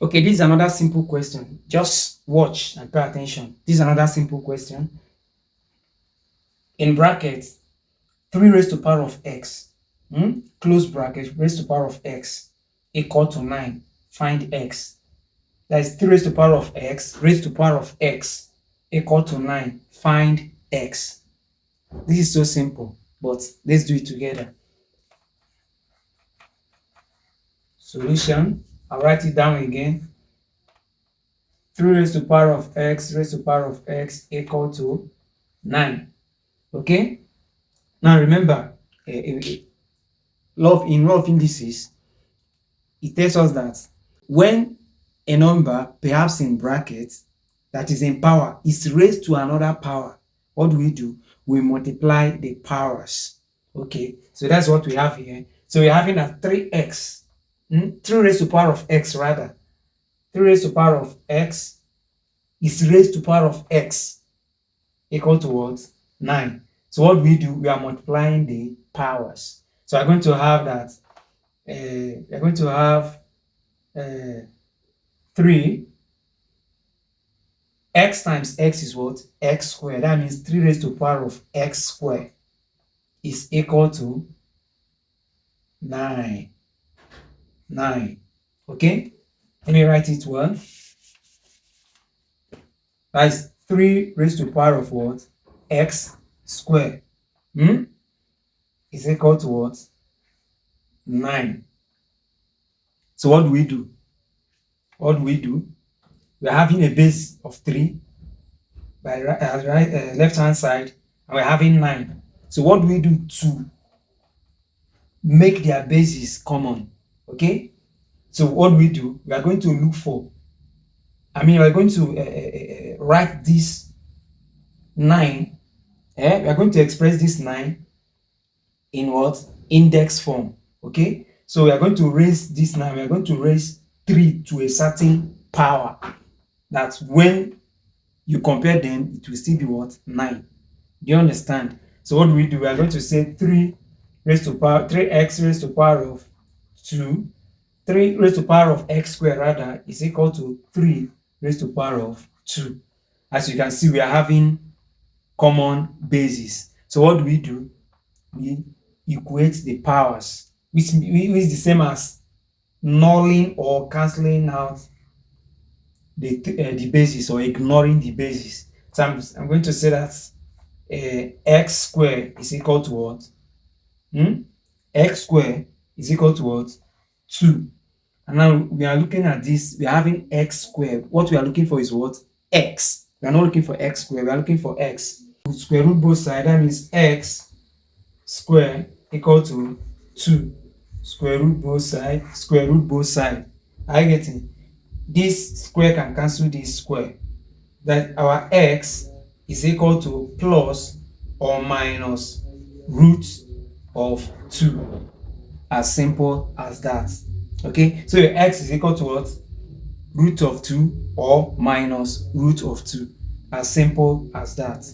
Okay, this is another simple question. Just watch and pay attention. This is another simple question. In brackets, 3 raised to the power of x, close bracket, raised to the power of x equal to 9. Find x. That is 3 raised to the power of x raised to the power of x equal to 9. Find x. This is so simple, but let's do it together. Solution. I'll write it down again. 3 raised to the power of x raised to the power of x equal to 9. Okay? Now remember, in law of indices, it tells us that when a number, perhaps in brackets, that is in power, is raised to another power, what do? We multiply the powers. Okay, so that's what we have here. So we're having a 3x, 3 raised to the power of x rather. 3 raised to the power of x is raised to the power of x equal to what? 9. So what we do, we are multiplying the powers. So I'm going to have that, we're going to have 3 x times x is what? X squared. That means 3 raised to the power of x squared is equal to 9. 9. Okay? Let me write it well. That is 3 raised to the power of what? X squared. Is equal to what? 9. So what do? We are having a base of 3 by left hand side, and we're having 9. So what do we do to make their bases common? Okay, so what we do, we are going to look for, we are going to write this 9, we are going to express this 9 in what? Index form. Okay, so we are going to raise this 9, we are going to raise 3 to a certain power. That's when you compare them, it will still be what? 9. Do you understand? So what do? We are going to say 3x raised to the power of 2, 3 raised to the power of x squared rather is equal to 3 raised to the power of 2. As you can see, we are having common bases. So what do? We equate the powers, which is the same as nulling or cancelling out the basis or ignoring the basis. So I'm going to say that x squared is equal to what? X squared is equal to what? 2. And now we are looking at this, we are having x squared. What we are looking for is what? X. We are not looking for x squared, we are looking for x. We square root both sides, that means x squared equal to 2. Square root both sides, Are you getting? This square can cancel this square. That our x is equal to plus or minus root of 2. As simple as that. Okay, so your x is equal to what? Root of 2 or minus root of 2. As simple as that.